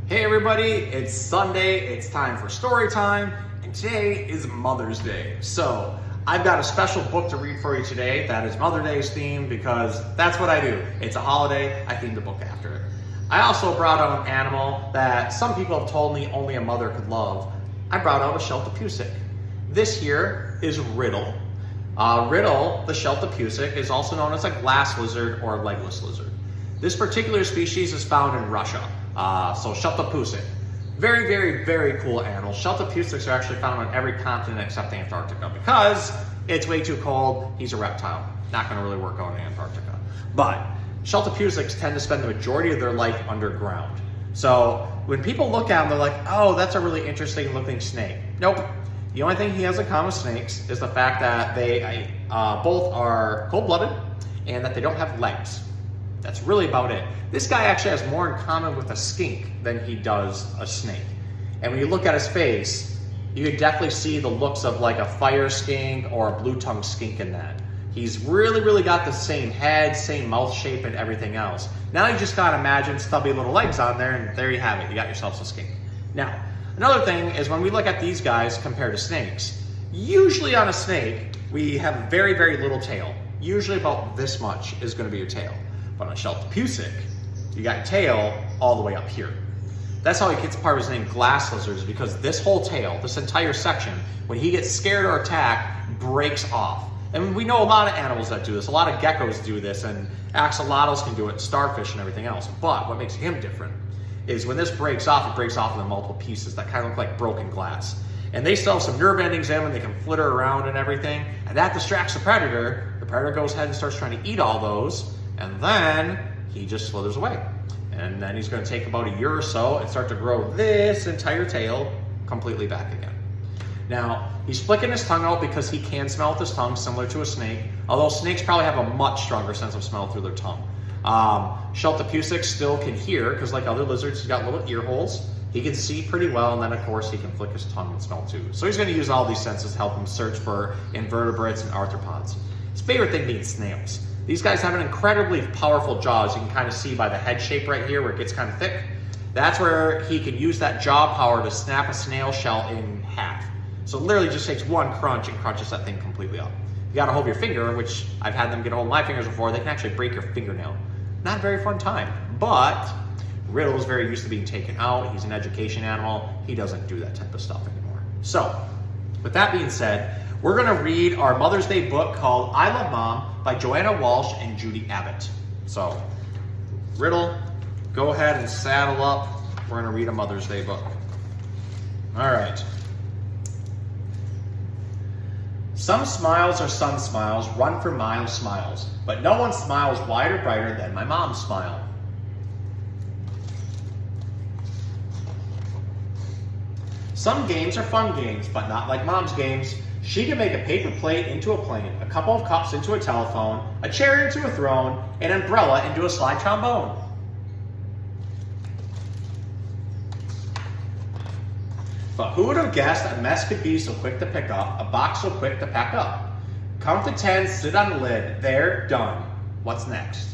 Hey everybody, it's Sunday, it's time for story time, and today is Mother's Day. So I've got a special book to read for you today that is Mother's Day's themed because that's what I do. It's a holiday, I themed the book after it. I also brought out an animal that some people have told me only a mother could love. I brought out a sheltopuskik. This here is Riddle. Riddle, the sheltopuskik, is also known as a glass lizard or legless lizard. This particular species is found in Russia. So sheltopuskik, very, very, very cool animal. Sheltopuskiks are actually found on every continent except Antarctica because it's way too cold. He's a reptile, not going to really work out in Antarctica. But sheltopuskiks tend to spend the majority of their life underground. So when people look at them, they're like, "Oh, that's a really interesting looking snake." Nope. The only thing he has in common with snakes is the fact that they both are cold-blooded and that they don't have legs. That's really about it. This guy actually has more in common with a skink than he does a snake. And when you look at his face, you can definitely see the looks of like a fire skink or a blue-tongued skink in that. He's really got the same head, same mouth shape and everything else. Now you just gotta imagine stubby little legs on there and there you have it. You got yourself a skink. Now, another thing is when we look at these guys compared to snakes, usually on a snake, we have very little tail. Usually about this much is gonna be your tail. But on a sheltopuskik, you got your tail all the way up here. That's how he gets part of his name, glass lizards, because this whole tail, this entire section, when he gets scared or attacked, breaks off. And we know a lot of animals that do this. A lot of geckos do this, and axolotls can do it, starfish and everything else. But what makes him different is when this breaks off, it breaks off into multiple pieces that kind of look like broken glass. And they still have some nerve endings in them, they can flitter around and everything, and that distracts the predator. The predator goes ahead and starts trying to eat all those, and then he just slithers away. And then he's going to take about a year or so and start to grow this entire tail completely back again. Now, he's flicking his tongue out because he can smell with his tongue, similar to a snake, although snakes probably have a much stronger sense of smell through their tongue. Sheltopuskik still can hear, because like other lizards, he's got little ear holes. He can see pretty well, and then of course he can flick his tongue and smell too. So he's going to use all these senses to help him search for invertebrates and arthropods. His favorite thing being snails. These guys have an incredibly powerful jaw, as you can kind of see by the head shape right here where it gets kind of thick. That's where he can use that jaw power to snap a snail shell in half. So it literally just takes one crunch and crunches that thing completely up. You gotta hold your finger, which I've had them get hold of my fingers before, they can actually break your fingernail. Not a very fun time, but Riddle is very used to being taken out. He's an education animal. He doesn't do that type of stuff anymore. So, with that being said, we're gonna read our Mother's Day book called I Love Mom by Joanna Walsh and Judy Abbott. So, Riddle, go ahead and saddle up. We're gonna read a Mother's Day book. All right. Some smiles are sun smiles, run for miles smiles, but no one smiles wider, brighter than my mom's smile. Some games are fun games, but not like mom's games. She can make a paper plate into a plane, a couple of cups into a telephone, a chair into a throne, an umbrella into a slide trombone. But who would have guessed a mess could be so quick to pick up, a box so quick to pack up? Count to 10, sit on the lid, there, done. What's next?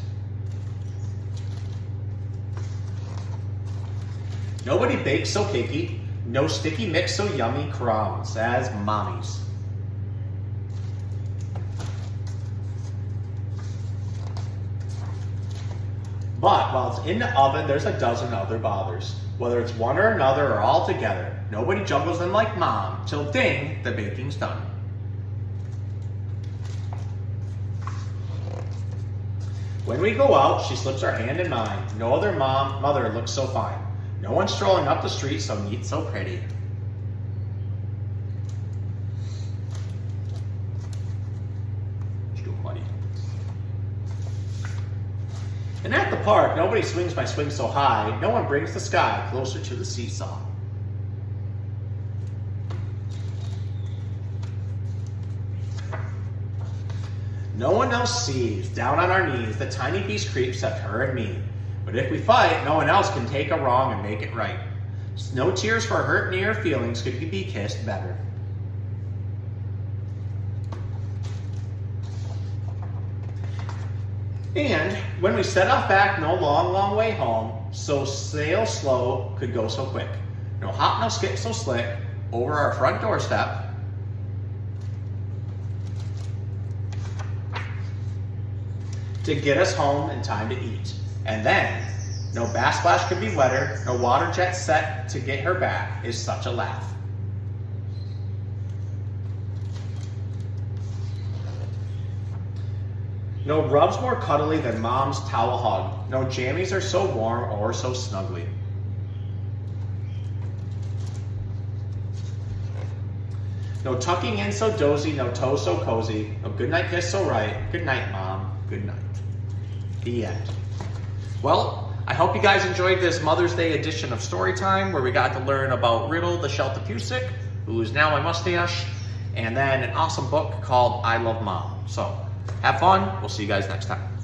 Nobody bakes so cakey, no sticky mix so yummy, crumbs as mommies. But while it's in the oven, there's a dozen other bothers. Whether it's one or another or all together, nobody juggles them like mom, till ding, the baking's done. When we go out, she slips her hand in mine. No other mother looks so fine. No one strolling up the street so neat, so pretty. What you doing, buddy? And at the park, nobody swings my swing so high. No one brings the sky closer to the seesaw. No one else sees, down on our knees, the tiny beast creeps except her and me. But if we fight, no one else can take a wrong and make it right. No tears for hurt near feelings could be kissed better. And when we set off back, no long, long way home, so sail slow, could go so quick. No hop, no skip, so slick, over our front doorstep. To get us home in time to eat. And then, no bass splash could be wetter, no water jet set to get her back, is such a laugh. No rubs more cuddly than mom's towel hug. No jammies are so warm or so snuggly. No tucking in so dozy, no toe so cozy. No goodnight kiss so right. Good night, Mom. Good night. The end. Well, I hope you guys enjoyed this Mother's Day edition of Storytime, where we got to learn about Riddle the sheltopuskik, who is now my mustache, and then an awesome book called I Love Mom. So, have fun. We'll see you guys next time.